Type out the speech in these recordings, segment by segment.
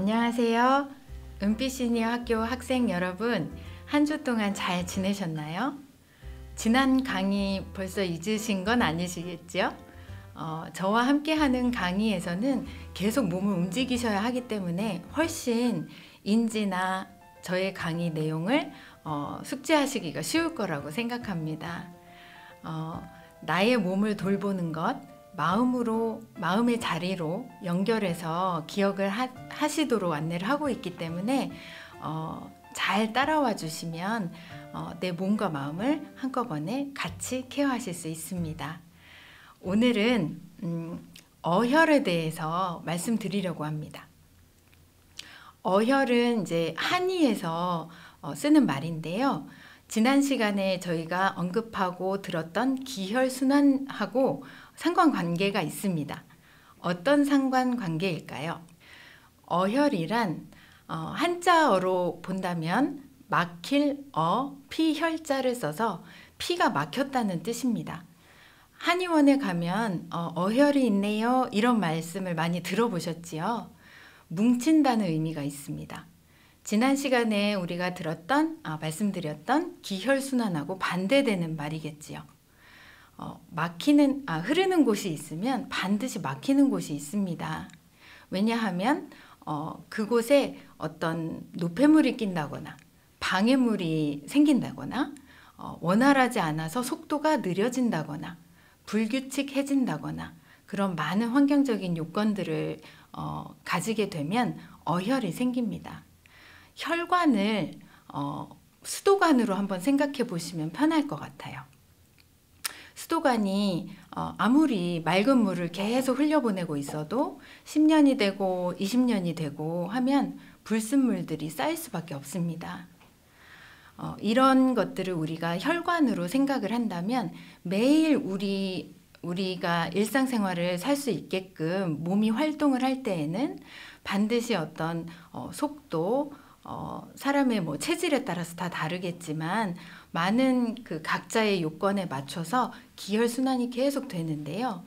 안녕하세요. 은빛 시니어 학교 학생 여러분, 한 주 동안 잘 지내셨나요? 지난 강의 벌써 잊으신 건 아니시겠죠? 저와 함께하는 강의에서는 계속 몸을 움직이셔야 하기 때문에 훨씬 인지나 저의 강의 내용을 숙지하시기가 쉬울 거라고 생각합니다. 나의 몸을 돌보는 것, 마음의 자리로 연결해서 기억을 하시도록 안내를 하고 있기 때문에 잘 따라와 주시면 내 몸과 마음을 한꺼번에 같이 케어하실 수 있습니다. 오늘은 어혈에 대해서 말씀드리려고 합니다. 어혈은 이제 한의에서 쓰는 말인데요. 지난 시간에 저희가 언급하고 들었던 기혈순환하고 상관관계가 있습니다. 어떤 상관관계일까요? 어혈이란 한자어로 본다면 막힐 피혈자를 써서 피가 막혔다는 뜻입니다. 한의원에 가면 어혈이 있네요 이런 말씀을 많이 들어보셨지요? 뭉친다는 의미가 있습니다. 지난 시간에 우리가 말씀드렸던 기혈순환하고 반대되는 말이겠지요. 흐르는 곳이 있으면 반드시 막히는 곳이 있습니다. 왜냐하면 그곳에 어떤 노폐물이 낀다거나 방해물이 생긴다거나 원활하지 않아서 속도가 느려진다거나 불규칙해진다거나 그런 많은 환경적인 요건들을 가지게 되면 어혈이 생깁니다. 혈관을 수도관으로 한번 생각해 보시면 편할 것 같아요. 수도관이 아무리 맑은 물을 계속 흘려보내고 있어도 10년이 되고 20년이 되고 하면 불순물들이 쌓일 수밖에 없습니다. 이런 것들을 우리가 혈관으로 생각을 한다면 매일 우리가 일상생활을 살 수 있게끔 몸이 활동을 할 때에는 반드시 어떤 속도, 사람의 체질에 따라서 다 다르겠지만 많은 그 각자의 요건에 맞춰서 기혈순환이 계속 되는데요.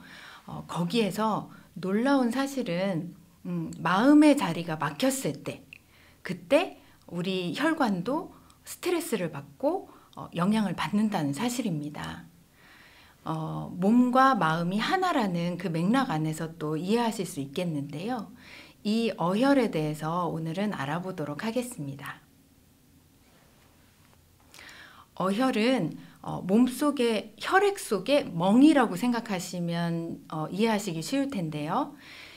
거기에서 놀라운 사실은 마음의 자리가 막혔을 때 그때 우리 혈관도 스트레스를 받고 영향을 받는다는 사실입니다. 몸과 마음이 하나라는 그 맥락 안에서 또 이해하실 수 있겠는데요. 이 어혈에 대해서 오늘은 알아보도록 하겠습니다. 어혈은 몸속의 혈액 속의 멍이라고 생각하시면 이해하시기 쉬울 텐데요.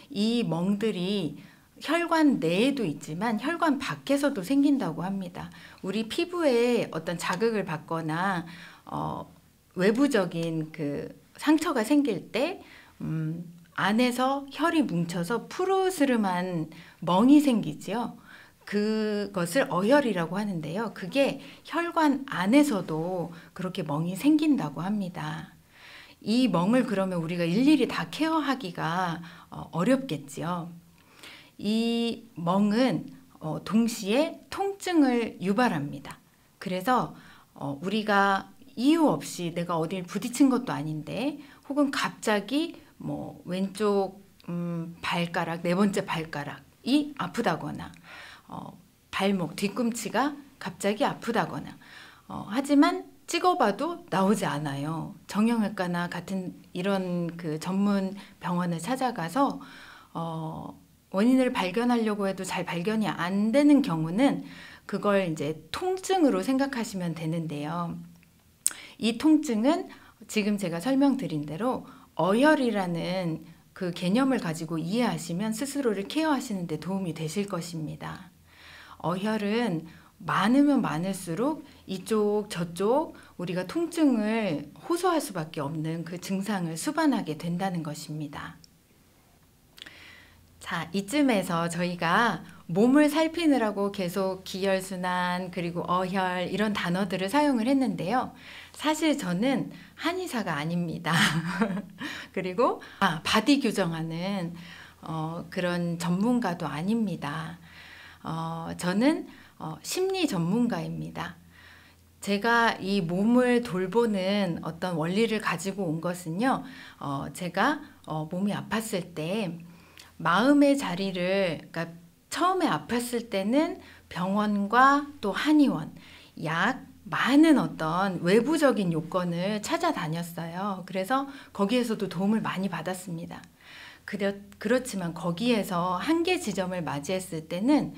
이 멍들이 혈관 내에도 있지만 혈관 밖에서도 생긴다고 합니다. 우리 피부에 어떤 자극을 받거나 외부적인 그 상처가 생길 때 안에서 혈이 뭉쳐서 푸르스름한 멍이 생기지요. 그것을 어혈이라고 하는데요. 그게 혈관 안에서도 그렇게 멍이 생긴다고 합니다. 이 멍을 그러면 우리가 일일이 다 케어하기가 어렵겠지요. 이 멍은 동시에 통증을 유발합니다. 그래서 우리가 이유 없이 내가 어딜 부딪힌 것도 아닌데 혹은 갑자기 왼쪽 발가락, 네 번째 발가락이 아프다거나 발목, 뒤꿈치가 갑자기 아프다거나 하지만 찍어봐도 나오지 않아요. 정형외과나 같은 이런 그 전문 병원을 찾아가서 원인을 발견하려고 해도 잘 발견이 안 되는 경우는 그걸 이제 통증으로 생각하시면 되는데요. 이 통증은 지금 제가 설명드린 대로 어혈이라는 그 개념을 가지고 이해하시면 스스로를 케어하시는 데 도움이 되실 것입니다. 어혈은 많으면 많을수록 이쪽 저쪽 우리가 통증을 호소할 수밖에 없는 그 증상을 수반하게 된다는 것입니다. 자, 이쯤에서 저희가 몸을 살피느라고 계속 기혈순환 그리고 어혈 이런 단어들을 사용을 했는데요. 사실 저는 한의사가 아닙니다. 그리고 바디 교정하는 그런 전문가도 아닙니다. 저는 심리 전문가입니다. 제가 이 몸을 돌보는 어떤 원리를 가지고 온 것은요. 제가 몸이 아팠을 때 마음의 자리를, 그러니까 처음에 아팠을 때는 병원과 또 한의원, 약, 많은 어떤 외부적인 요건을 찾아다녔어요. 그래서 거기에서도 도움을 많이 받았습니다. 그렇지만 거기에서 한계 지점을 맞이했을 때는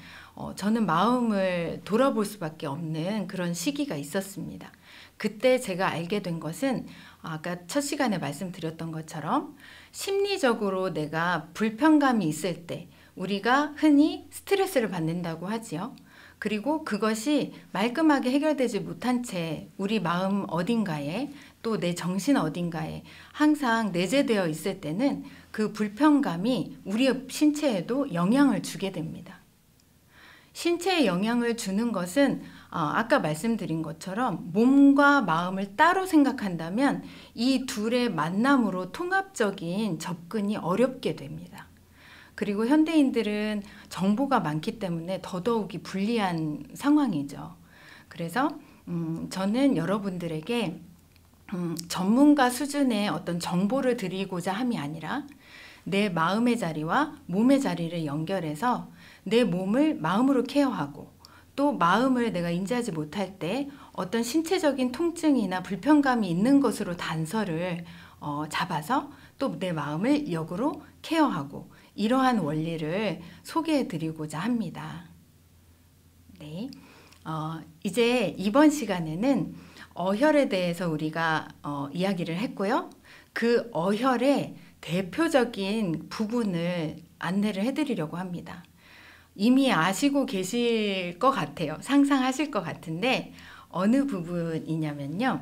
저는 마음을 돌아볼 수밖에 없는 그런 시기가 있었습니다. 그때 제가 알게 된 것은 아까 첫 시간에 말씀드렸던 것처럼 심리적으로 내가 불편감이 있을 때 우리가 흔히 스트레스를 받는다고 하지요. 그리고 그것이 말끔하게 해결되지 못한 채 우리 마음 어딘가에 또 내 정신 어딘가에 항상 내재되어 있을 때는 그 불편감이 우리의 신체에도 영향을 주게 됩니다. 신체에 영향을 주는 것은 아까 말씀드린 것처럼 몸과 마음을 따로 생각한다면 이 둘의 만남으로 통합적인 접근이 어렵게 됩니다. 그리고 현대인들은 정보가 많기 때문에 더더욱이 불리한 상황이죠. 그래서 저는 여러분들에게 전문가 수준의 어떤 정보를 드리고자 함이 아니라 내 마음의 자리와 몸의 자리를 연결해서 내 몸을 마음으로 케어하고 또 마음을 내가 인지하지 못할 때 어떤 신체적인 통증이나 불편감이 있는 것으로 단서를 잡아서 또 내 마음을 역으로 케어하고 이러한 원리를 소개해 드리고자 합니다. 네, 이제 이번 시간에는 어혈에 대해서 우리가 이야기를 했고요. 그 어혈의 대표적인 부분을 안내를 해드리려고 합니다. 이미 아시고 계실 것 같아요. 상상하실 것 같은데 어느 부분이냐면요.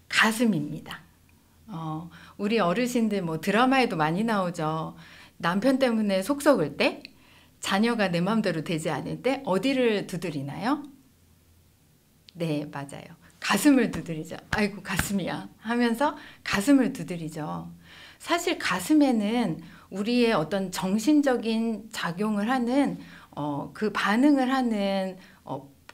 가슴입니다. 우리 어르신들 뭐 드라마에도 많이 나오죠. 남편 때문에 속 썩을 때, 자녀가 내 마음대로 되지 않을 때 어디를 두드리나요? 네, 맞아요. 가슴을 두드리죠. 아이고 가슴이야 하면서 가슴을 두드리죠. 사실 가슴에는 우리의 어떤 정신적인 작용을 하는 그 반응을 하는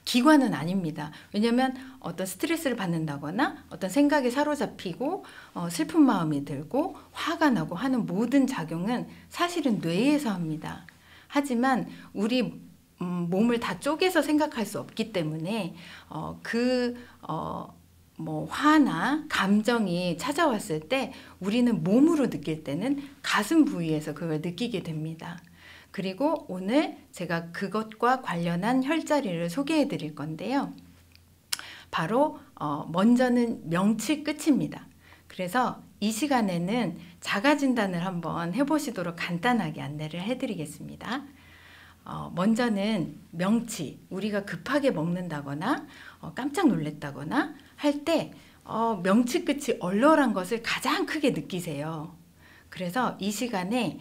기관은 아닙니다. 왜냐하면 어떤 스트레스를 받는다거나 어떤 생각에 사로잡히고 슬픈 마음이 들고 화가 나고 하는 모든 작용은 사실은 뇌에서 합니다. 하지만 우리 몸을 다 쪼개서 생각할 수 없기 때문에 뭐 화나 감정이 찾아왔을 때 우리는 몸으로 느낄 때는 가슴 부위에서 그걸 느끼게 됩니다. 그리고 오늘 제가 그것과 관련한 혈자리를 소개해 드릴 건데요. 바로 먼저는 명치 끝입니다. 그래서 이 시간에는 자가진단을 한번 해보시도록 간단하게 안내를 해드리겠습니다. 먼저는 명치, 우리가 급하게 먹는다거나 깜짝 놀랐다거나 할 때 명치 끝이 얼얼한 것을 가장 크게 느끼세요. 그래서 이 시간에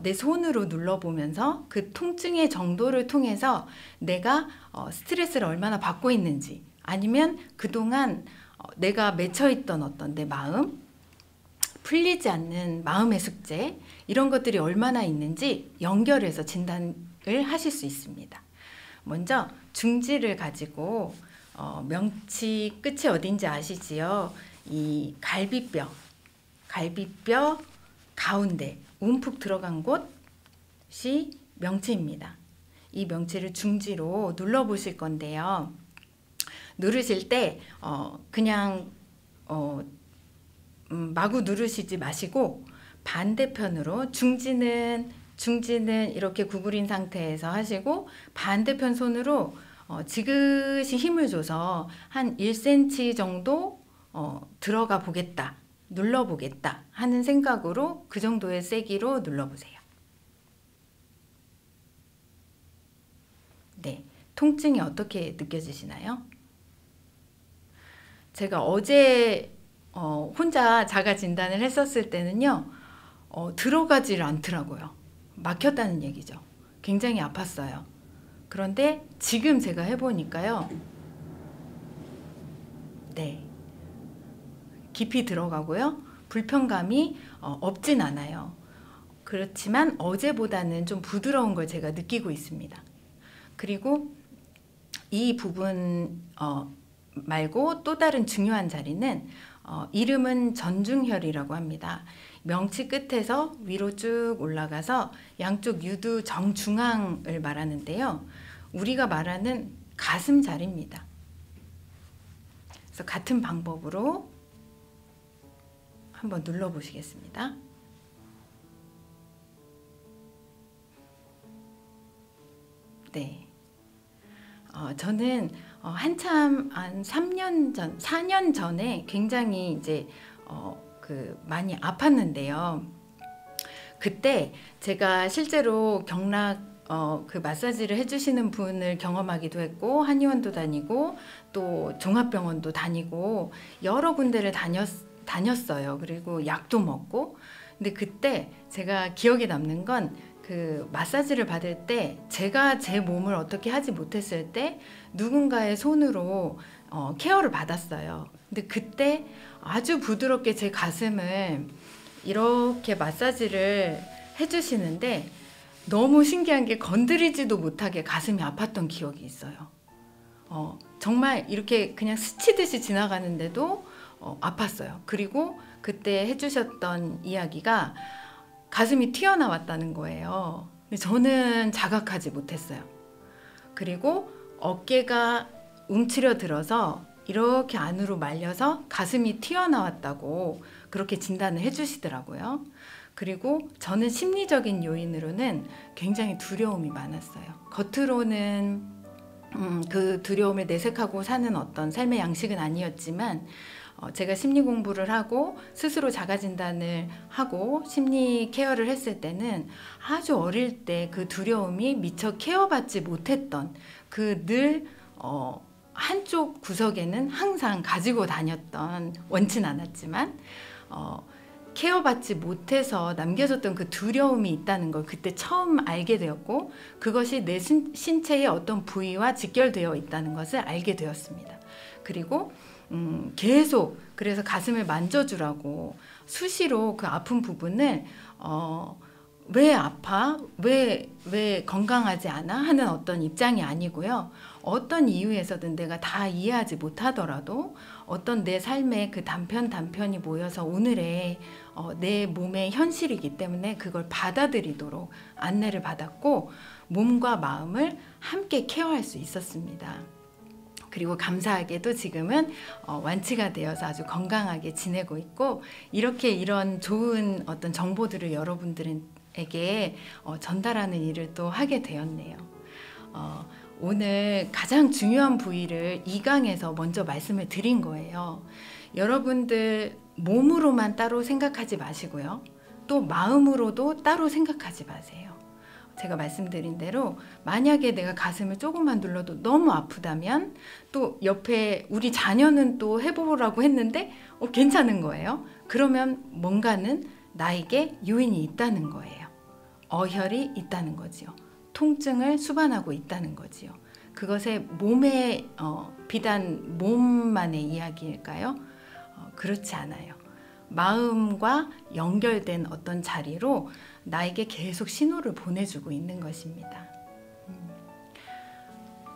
내 손으로 눌러보면서 그 통증의 정도를 통해서 내가 스트레스를 얼마나 받고 있는지 아니면 그동안 내가 맺혀있던 어떤 내 마음, 풀리지 않는 마음의 숙제 이런 것들이 얼마나 있는지 연결해서 진단을 하실 수 있습니다. 먼저 중지를 가지고 명치 끝이 어딘지 아시지요? 이 갈비뼈 가운데 움푹 들어간 곳이 명치입니다. 이 명치를 중지로 눌러 보실 건데요. 누르실 때 그냥 마구 누르시지 마시고 반대편으로 중지는 이렇게 구부린 상태에서 하시고 반대편 손으로 지그시 힘을 줘서 한 1cm 정도 들어가 보겠다, 눌러 보겠다 하는 생각으로 그 정도의 세기로 눌러 보세요. 네, 통증이 어떻게 느껴지시나요? 제가 어제 혼자 자가 진단을 했었을 때는요, 들어가질 않더라고요. 막혔다는 얘기죠. 굉장히 아팠어요. 그런데 지금 제가 해보니까요, 네, 깊이 들어가고요. 불편감이 없진 않아요. 그렇지만 어제보다는 좀 부드러운 걸 제가 느끼고 있습니다. 그리고 이 부분 말고 또 다른 중요한 자리는 이름은 전중혈이라고 합니다. 명치 끝에서 위로 쭉 올라가서 양쪽 유두 정중앙을 말하는데요. 우리가 말하는 가슴자리입니다. 그래서 같은 방법으로 한번 눌러 보시겠습니다. 네. 저는 한참 한 3년 전, 4년 전에 굉장히 이제 많이 아팠는데요. 그때 제가 실제로 경락 그 마사지를 해주시는 분을 경험하기도 했고, 한의원도 다니고 또 종합병원도 다니고 여러 군데를 다녔어요. 그리고 약도 먹고. 근데 그때 제가 기억에 남는 건 그 마사지를 받을 때 제가 제 몸을 어떻게 하지 못했을 때 누군가의 손으로 케어를 받았어요. 근데 그때 아주 부드럽게 제 가슴을 이렇게 마사지를 해주시는데 너무 신기한 게 건드리지도 못하게 가슴이 아팠던 기억이 있어요. 정말 이렇게 그냥 스치듯이 지나가는데도 아팠어요. 그리고 그때 해주셨던 이야기가 가슴이 튀어나왔다는 거예요. 근데 저는 자각하지 못했어요. 그리고 어깨가 움츠려 들어서 이렇게 안으로 말려서 가슴이 튀어나왔다고 그렇게 진단을 해주시더라고요. 그리고 저는 심리적인 요인으로는 굉장히 두려움이 많았어요. 겉으로는 그 두려움을 내색하고 사는 어떤 삶의 양식은 아니었지만 제가 심리 공부를 하고 스스로 자가 진단을 하고 심리 케어를 했을 때는 아주 어릴 때 그 두려움이 미처 케어받지 못했던 그 늘 한쪽 구석에는 항상 가지고 다녔던, 원치는 않았지만 케어받지 못해서 남겨졌던 그 두려움이 있다는 걸 그때 처음 알게 되었고, 그것이 내 신체의 어떤 부위와 직결되어 있다는 것을 알게 되었습니다. 그리고 계속 그래서 가슴을 만져주라고 수시로 그 아픈 부분을 왜 아파? 왜 건강하지 않아? 하는 어떤 입장이 아니고요. 어떤 이유에서든 내가 다 이해하지 못하더라도 어떤 내 삶의 그 단편이 모여서 오늘의 내 몸의 현실이기 때문에 그걸 받아들이도록 안내를 받았고, 몸과 마음을 함께 케어할 수 있었습니다. 그리고 감사하게도 지금은 완치가 되어서 아주 건강하게 지내고 있고, 이렇게 이런 좋은 어떤 정보들을 여러분들에게 전달하는 일을 또 하게 되었네요. 오늘 가장 중요한 부위를 2강에서 먼저 말씀을 드린 거예요. 여러분들 몸으로만 따로 생각하지 마시고요. 또 마음으로도 따로 생각하지 마세요. 제가 말씀드린 대로 만약에 내가 가슴을 조금만 눌러도 너무 아프다면 또 옆에 우리 자녀는 또 해보라고 했는데 괜찮은 거예요. 그러면 뭔가는 나에게 요인이 있다는 거예요. 어혈이 있다는 거지요. 통증을 수반하고 있다는 거지요. 그것의 몸의 비단 몸만의 이야기일까요? 그렇지 않아요. 마음과 연결된 어떤 자리로 나에게 계속 신호를 보내주고 있는 것입니다.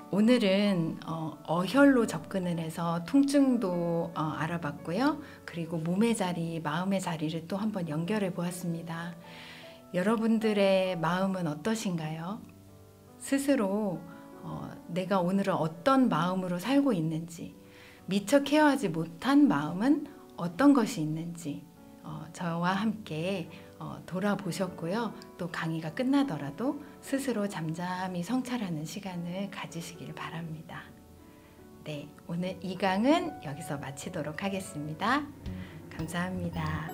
오늘은 어혈로 접근을 해서 통증도 알아봤고요. 그리고 몸의 자리, 마음의 자리를 또 한번 연결해 보았습니다. 여러분들의 마음은 어떠신가요? 스스로 내가 오늘은 어떤 마음으로 살고 있는지, 미처 케어하지 못한 마음은 어떤 것이 있는지 저와 함께 돌아보셨고요. 또 강의가 끝나더라도 스스로 잠잠히 성찰하는 시간을 가지시길 바랍니다. 네, 오늘 2강은 여기서 마치도록 하겠습니다. 감사합니다.